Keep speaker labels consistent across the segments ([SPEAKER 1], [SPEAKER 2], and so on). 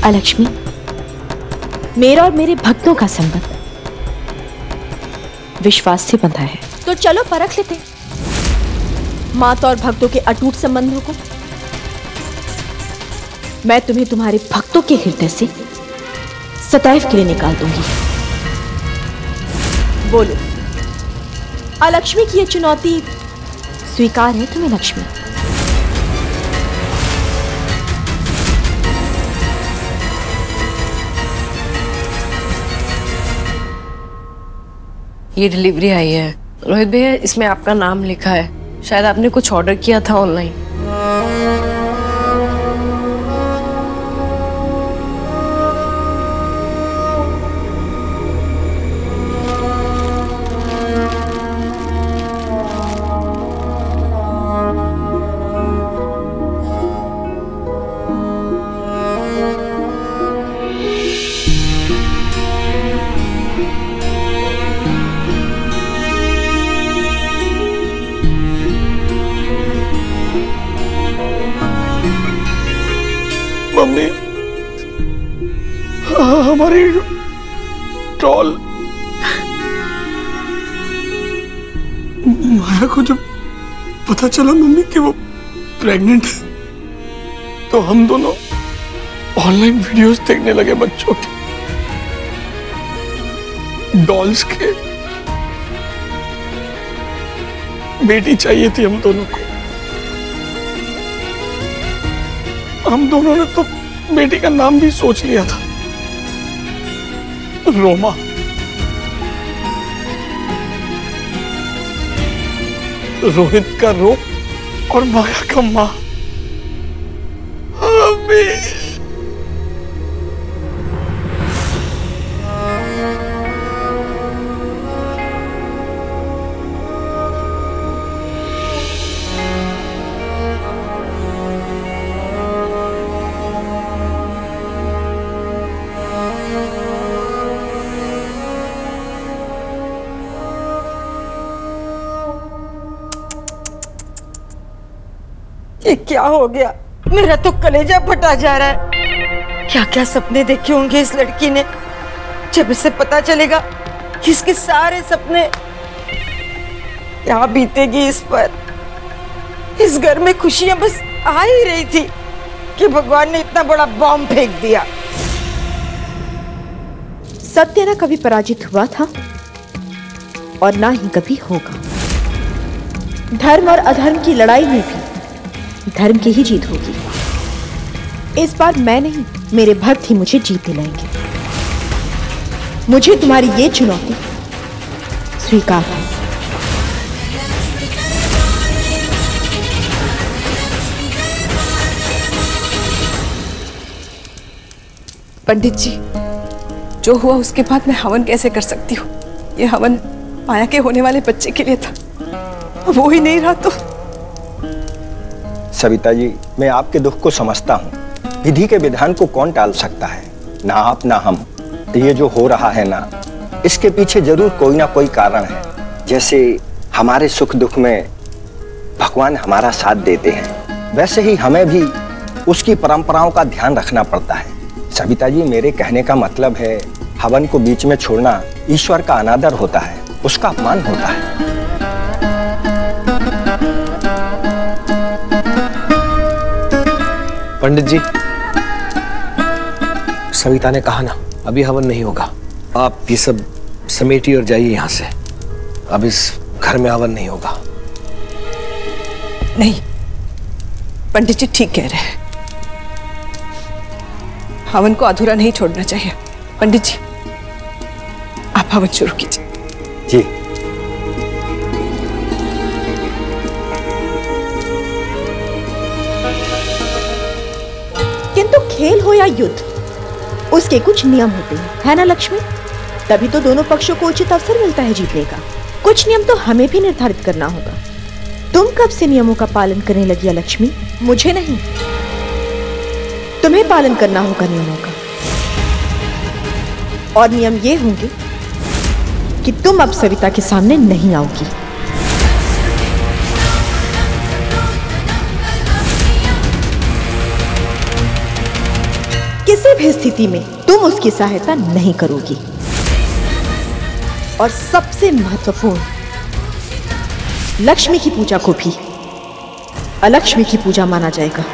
[SPEAKER 1] अलक्ष्मी, मेरा और मेरे भक्तों का संबंध विश्वास से बंधा है। तो चलो परख लेते माता और भक्तों के अटूट संबंधों को। मैं तुम्हें तुम्हारे भक्तों के हृदय से सदैव के लिए निकाल दूंगी। बोलो, अलक्ष्मी की यह चुनौती स्वीकार है तुम्हें लक्ष्मी?
[SPEAKER 2] ये डिलीवरी आई है रोहित भैया, इसमें आपका नाम लिखा है। शायद आपने कुछ ऑर्डर किया था ऑनलाइन।
[SPEAKER 3] मम्मी, हमारी डॉल माया को जब पता चला मम्मी कि वो प्रेग्नेंट है, तो हम दोनों ऑनलाइन वीडियोस देखने लगे बच्चों के, डॉल्स के। बेटी चाहिए थी हम दोनों को। हम दोनों ने तो बेटी का नाम भी सोच लिया था, रोमा। रोहित का रो और माया का मां।
[SPEAKER 4] ये क्या हो गया? मेरा तो कलेजा फटा जा रहा है। क्या क्या सपने देखे होंगे इस लड़की ने। जब इसे पता चलेगा कि इसके सारे सपने, क्या बीतेगी इस पर। इस घर में खुशियां बस आ ही रही थी कि भगवान ने इतना बड़ा बॉम्ब फेंक दिया।
[SPEAKER 1] सत्य न कभी पराजित हुआ था और ना ही कभी होगा। धर्म और अधर्म की लड़ाई में भी धर्म की ही जीत होगी। इस बार मैं नहीं, मेरे भक्त ही मुझे जीत दिलाएंगे। मुझे तुम्हारी ये चुनौती स्वीकार है।
[SPEAKER 2] पंडित जी, जो हुआ उसके बाद मैं हवन कैसे कर सकती हूँ? ये हवन माया के होने वाले बच्चे के लिए था, वो ही नहीं रहा तो।
[SPEAKER 5] सविता जी, मैं आपके दुख को समझता हूँ। विधि के विधान को कौन टाल सकता है? ना आप ना हम। ये जो हो रहा है ना, इसके पीछे जरूर कोई ना कोई कारण है। जैसे हमारे सुख दुख में भगवान हमारा साथ देते हैं, वैसे ही हमें भी उसकी परंपराओं का ध्यान रखना पड़ता है। सविता जी, मेरे कहने का मतलब है, हवन को बीच में छोड़ना ईश्वर का अनादर होता है, उसका अपमान होता है।
[SPEAKER 6] पंडित जी, सविता ने कहा ना, अभी हवन नहीं होगा। आप ये सब समेटिए और जाइए यहाँ से। अब इस घर में हवन नहीं होगा।
[SPEAKER 2] नहीं, पंडित जी ठीक कह रहे हैं। हवन को अधूरा नहीं छोड़ना चाहिए। पंडित जी, आप हवन शुरू कीजिए।
[SPEAKER 5] जी।
[SPEAKER 1] किंतु खेल हो या युद्ध, उसके कुछ नियम होते हैं, है ना लक्ष्मी? तभी तो दोनों पक्षों को उचित अवसर मिलता है जीतने का। कुछ नियम तो हमें भी निर्धारित करना होगा। तुम कब से नियमों का पालन करने लगी है लक्ष्मी? मुझे नहीं, तुम्हें पालन करना होगा नियमों का। और नियम ये होंगे कि तुम अब सविता के सामने नहीं आओगी। किसी भी स्थिति में तुम उसकी सहायता नहीं करोगी। और सबसे महत्वपूर्ण, लक्ष्मी की पूजा को भी अलक्ष्मी की पूजा माना जाएगा।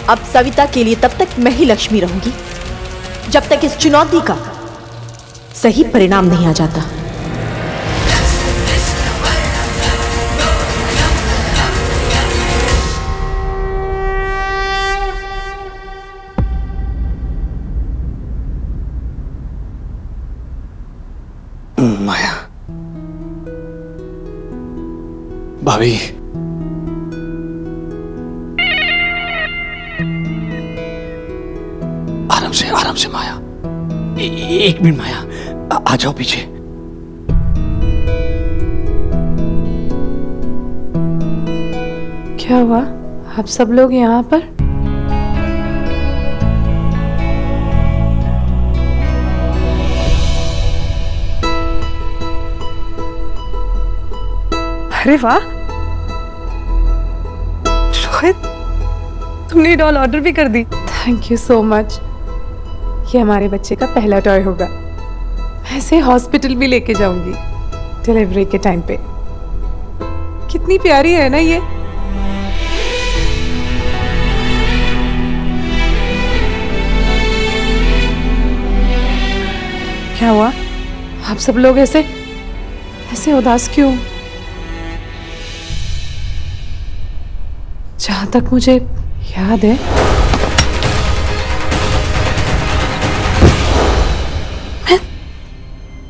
[SPEAKER 1] अब सविता के लिए तब तक मैं ही लक्ष्मी रहूंगी जब तक इस चुनौती का सही परिणाम नहीं आ जाता।
[SPEAKER 3] माया, भाभी, आराम से माया। एक मिनट माया, आ जाओ पीछे।
[SPEAKER 7] क्या हुआ? आप सब लोग यहाँ पर? अरे वाह रोहित, तुमने डॉल ऑर्डर भी कर दी। Thank you so much. ये हमारे बच्चे का पहला टॉय होगा। मैं इसे हॉस्पिटल भी लेके जाऊंगी डिलीवरी के टाइम पे। कितनी प्यारी है ना ये। क्या हुआ? आप सब लोग ऐसे उदास क्यों? जहां तक मुझे याद है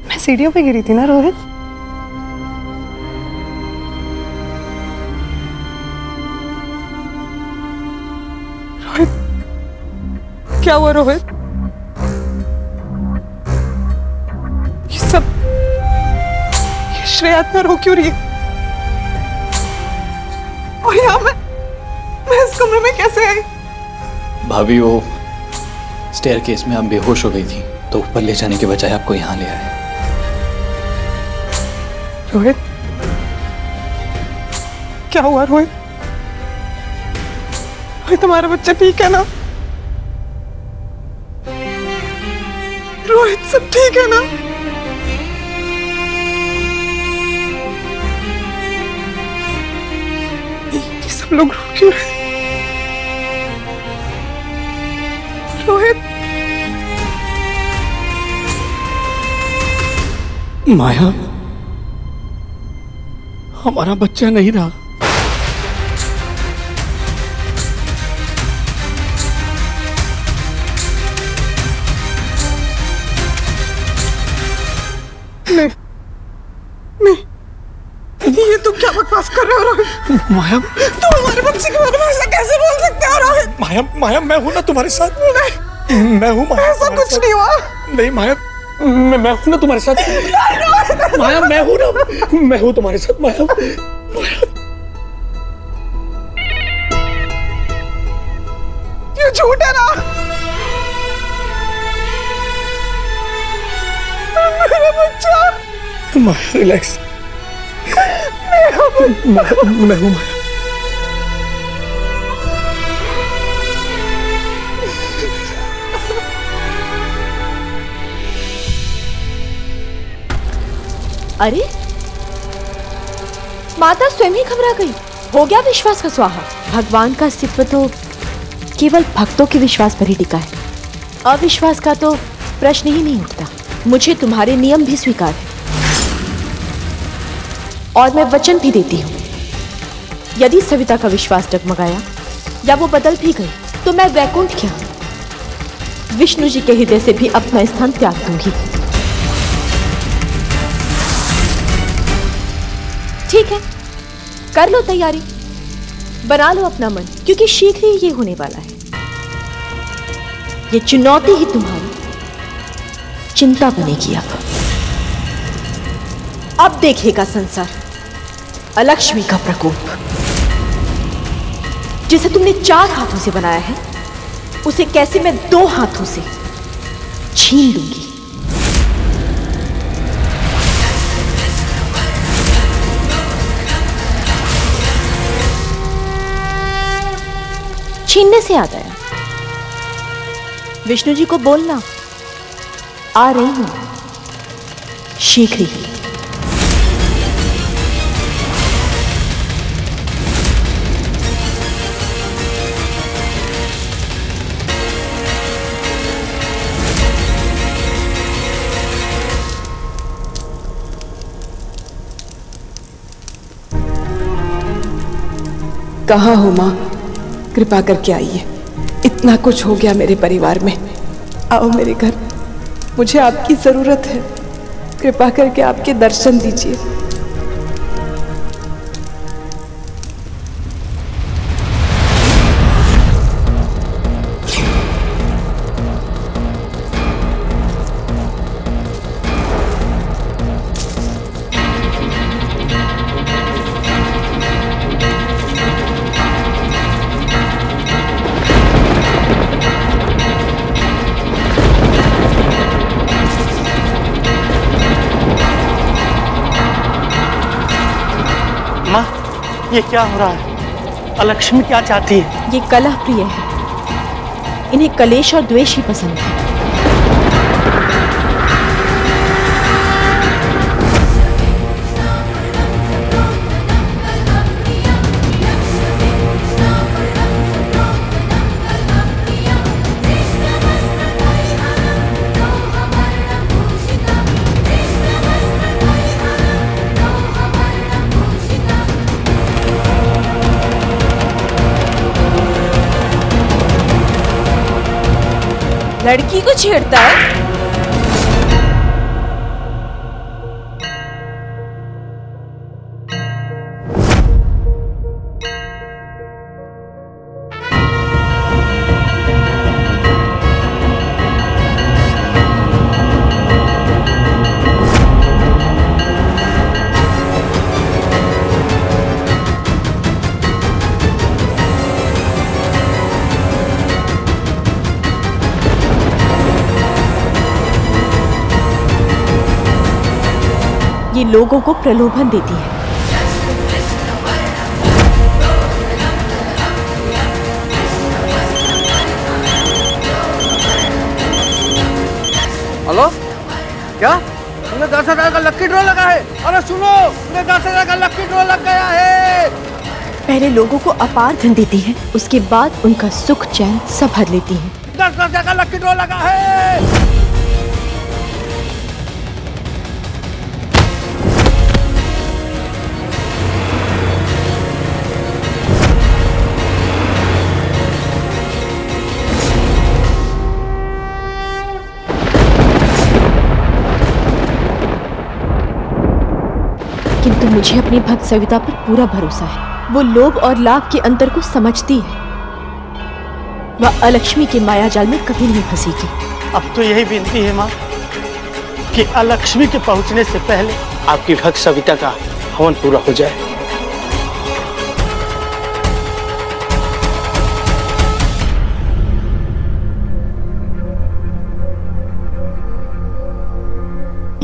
[SPEAKER 7] मैं सीढ़ियों पे गिरी थी ना रोहित। क्या हुआ रोहित? ये श्रेया इतना रो क्यों रही है? और यहाँ मैं इस कमरे में कैसे आई?
[SPEAKER 8] भाभी, वो स्टेयरकेस में आप बेहोश हो गई थी तो ऊपर ले जाने के बजाय आपको यहाँ ले आए।
[SPEAKER 7] रोहित, क्या हुआ रोहित? तुम्हारा बच्चा ठीक है ना? रोहित, सब ठीक है ना? ये सब लोग रो क्यों रहे? रोहित,
[SPEAKER 3] माया, हमारा बच्चा नहीं रहा।
[SPEAKER 7] नहीं, ये तुम क्या बकवास कर रहे हो रोहित?
[SPEAKER 3] माया,
[SPEAKER 7] तुम हमारे बच्चे के बारे में ऐसा कैसे बोल सकते हो रोहित?
[SPEAKER 3] माया, मैं हूं ना तुम्हारे साथ। मैं हूं माया,
[SPEAKER 7] ऐसा कुछ नहीं हुआ।
[SPEAKER 3] नहीं माया, मैं हूं ना तुम्हारे साथ। माया, मैं हूं ना, मैं हूं तुम्हारे साथ। माया,
[SPEAKER 7] ये झूठ है ना? मेरा बच्चा।
[SPEAKER 3] माया, रिलैक्स। मैं हूं माया।
[SPEAKER 1] अरे माता स्वयं ही घबरा गई। हो गया विश्वास का स्वाहा। भगवान का अस्तित्व तो केवल भक्तों के विश्वास पर ही टिका है। अविश्वास का तो प्रश्न ही नहीं उठता। मुझे तुम्हारे नियम भी स्वीकार है और मैं वचन भी देती हूँ, यदि सविता का विश्वास डगमगाया या वो बदल भी गई तो मैं वैकुंठ क्या, विष्णु जी के हृदय से भी अपना स्थान त्याग दूंगी। ठीक है, कर लो तैयारी, बना लो अपना मन, क्योंकि शीघ्र ही ये होने वाला है। ये चुनौती ही तुम्हारी चिंता बनेगी। अब देखेगा संसार अलक्ष्मी का प्रकोप। जिसे तुमने 4 हाथों से बनाया है, उसे कैसे मैं 2 हाथों से छीन लूंगी। छीनने से याद आया, विष्णु जी को बोलना आ रही हूं शीघ्र ही।
[SPEAKER 2] कहाँ हो माँ? कृपा करके आइए। इतना कुछ हो गया मेरे परिवार में। आओ मेरे घर, मुझे आपकी जरूरत है। कृपा करके आपके दर्शन दीजिए।
[SPEAKER 3] माँ, ये क्या हो रहा है? अलक्ष्मी क्या चाहती है?
[SPEAKER 1] ये कलह प्रिय है, इन्हें कलेश और द्वेष ही पसंद है। लड़की को छेड़ता है? ये लोगों को प्रलोभन देती है।
[SPEAKER 6] हेलो, क्या तुमने 10,000 का लक्की ड्रॉ लगा है? अरे सुनो, तुमने 10,000 का लक्की ड्रॉ लग गया है।
[SPEAKER 1] पहले लोगों को अपार धन देती है, उसके बाद उनका सुख चैन सब हर लेती है।
[SPEAKER 6] 10,000 का लक्की ड्रॉ लगा है।
[SPEAKER 1] किंतु मुझे अपनी भक्त सविता पर पूरा भरोसा है। वो लोभ और लाभ के अंतर को समझती है। वह अलक्ष्मी के माया जाल में कभी नहीं फंसेगी।
[SPEAKER 3] अब तो यही विनती है माँ कि अलक्ष्मी के पहुंचने से पहले आपकी भक्त सविता का हवन पूरा हो जाए।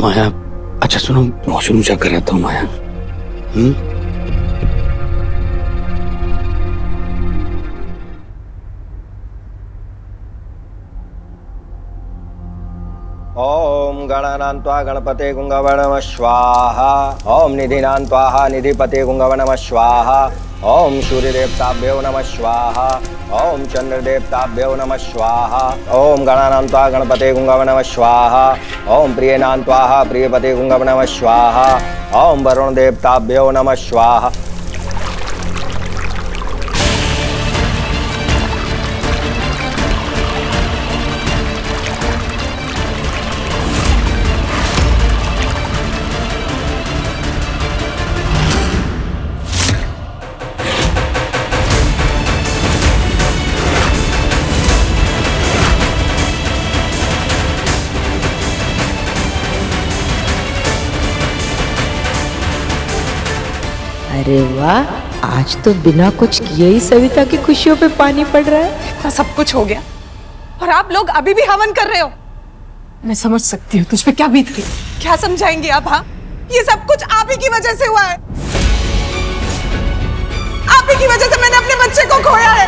[SPEAKER 3] माया, अच्छा सुनो, वॉशरूम चेक कर रहा हूँ माया।
[SPEAKER 5] ओम गणानान्त्वा गणपते गुंगवणम स्वाहा। ओम निधिनान्त्वा निधिपते गुंगवणम स्वाहा। ओम सूर्यदेवताभ्यो नमः स्वाहा। ओम चंद्रदेवताभ्यो नमः स्वाहा। ओम गणानान्त्वा गणपते गुंगवणम स्वाहा। ओम प्रियनान्त्वा प्रियपते गुंगवणम स्वाहा। ओम वरुण देवताभ्यो नमः स्वाहा।
[SPEAKER 4] अरे वाह, आज तो बिना कुछ किए ही सविता की खुशियों पे पानी पड़ रहा है।
[SPEAKER 2] इतना सब कुछ हो गया और आप लोग अभी भी हवन कर रहे हो। मैं समझ सकती हूँ तुझ पे क्या बीत गई। क्या समझाएंगे आप? हाँ, ये सब कुछ आप ही की वजह से हुआ है। आप ही की वजह से मैंने अपने बच्चे को खोया है।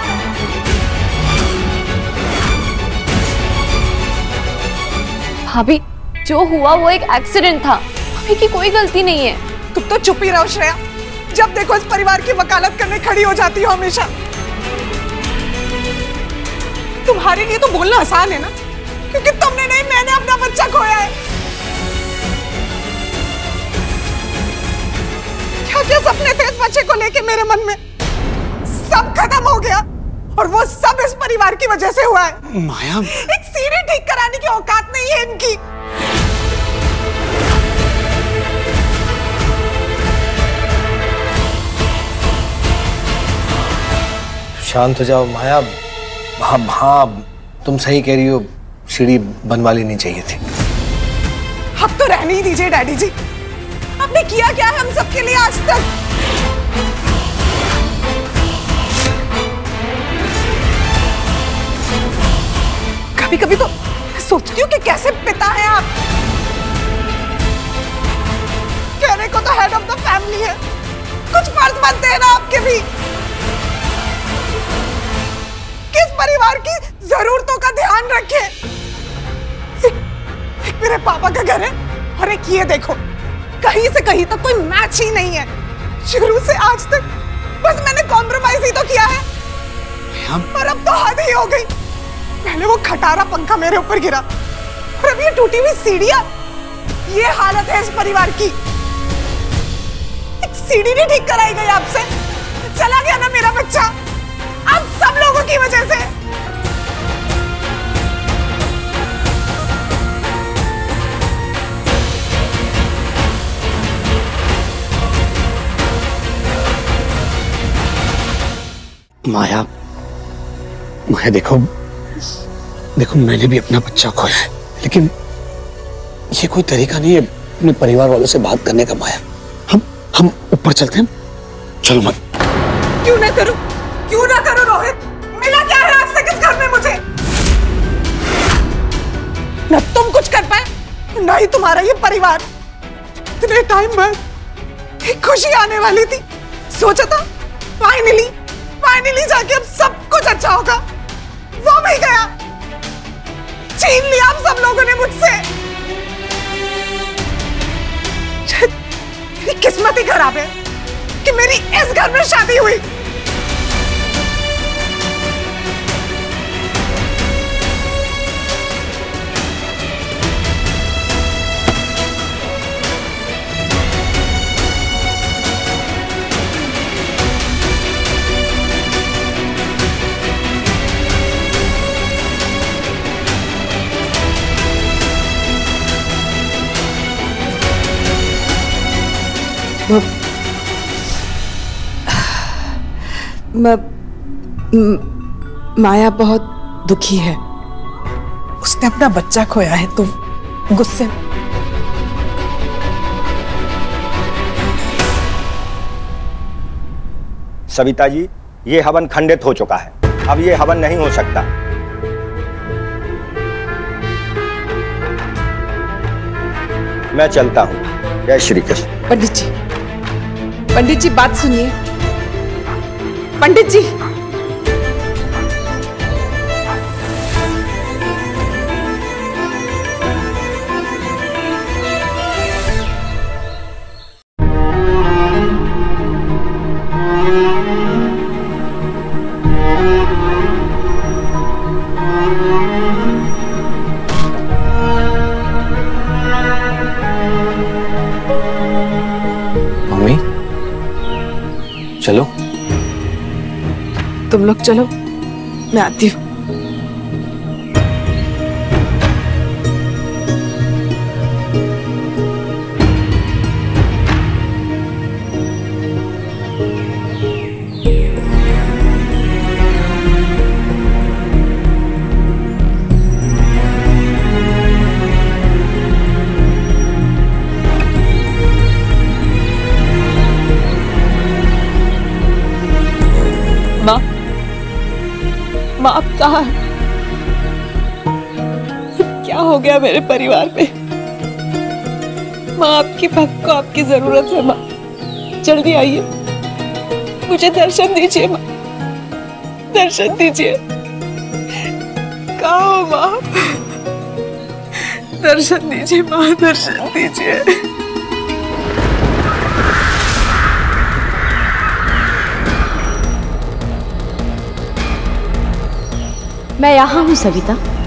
[SPEAKER 9] भाभी, जो हुआ वो एक एक्सीडेंट था, भाभी की कोई गलती नहीं है।
[SPEAKER 2] तुम तो चुप ही रहो श्रेया, जब देखो इस परिवार की वकालत करने खड़ी हो जाती हो हमेशा। तुम्हारे लिए तो बोलना आसान है ना, क्योंकि तुमने नहीं, मैंने अपना बच्चा खोया है। क्या क्या सपने थे इस बच्चे को लेके मेरे मन में, सब खत्म हो गया, और वो सब इस परिवार की वजह से हुआ है।
[SPEAKER 3] माया,
[SPEAKER 2] एक सीढ़ी ठीक कराने की औकात नहीं है इनकी।
[SPEAKER 6] शांत हो जाओ माया। हाँ, तुम सही कह रही हो, सीढ़ी बनवा लेनी चाहिए थी।
[SPEAKER 2] अब तो रहने ही दीजिए डैडी जी, आपने किया क्या है हम सबके लिए आज तक? कभी कभी तो सोचती हूँ कि कैसे पिता हैं आप। कहने को तो हेड ऑफ द फैमिली है, कुछ फर्ज बनते हैं ना आपके भी। किस परिवार की जरूरतों का ध्यान रखें। एक मेरे पापा का घर है, और एक ये देखो, कहीं से कहीं तक कोई मैच ही नहीं है। शुरू से आज तक बस मैंने कॉम्प्रोमाइज ही तो किया है, और अब तो हद ही हो गई। पहले वो खटारा पंखा मेरे ऊपर गिरा, और अब ये टूटी हुई सीढ़ियां। ये हालत है इस परिवार की। एक सीढ़ी नहीं ठीक कराई गई आपसे, चला गया ना मेरा बच्चा, आप सब लोगों की वजह से।
[SPEAKER 3] माया, देखो मैंने भी अपना बच्चा खोया है, लेकिन ये कोई तरीका नहीं है अपने परिवार वालों से बात करने का। माया, हम ऊपर चलते हैं, चलो मत।
[SPEAKER 2] क्यों ना करूं रोहित, मिला क्या है आज तक इस घर में मुझे? न तुम कुछ कर पाए, ना ही तुम्हारा ये परिवार। इतने टाइम बाद एक खुशी आने वाली थी, सोचा था फाइनली जाके अब सब कुछ अच्छा होगा, वो भी गया। छीन लिया आप सब लोगों ने मुझसे। मेरी किस्मत ही खराब है कि मेरी इस घर में शादी हुई। माया बहुत दुखी है, उसने अपना बच्चा खोया है, तो गुस्से।
[SPEAKER 5] सविता जी, ये हवन खंडित हो चुका है, अब ये हवन नहीं हो सकता। मैं चलता हूं। जय श्री कृष्ण।
[SPEAKER 2] पंडित जी बात सुनिए। पंडित जी,
[SPEAKER 6] मम्मी, चलो।
[SPEAKER 2] तुम लोग चलो, मैं आती हूँ। माँ, आप कहाँ? क्या हो गया मेरे परिवार में? माँ, आपकी भक्त को आपकी जरूरत है। माँ, जल्दी आइए, मुझे दर्शन दीजिए। माँ, दर्शन दीजिए। कहाँ हो माँ? दर्शन दीजिए माँ, दर्शन दीजिए।
[SPEAKER 1] मैं यहाँ हूँ सविता।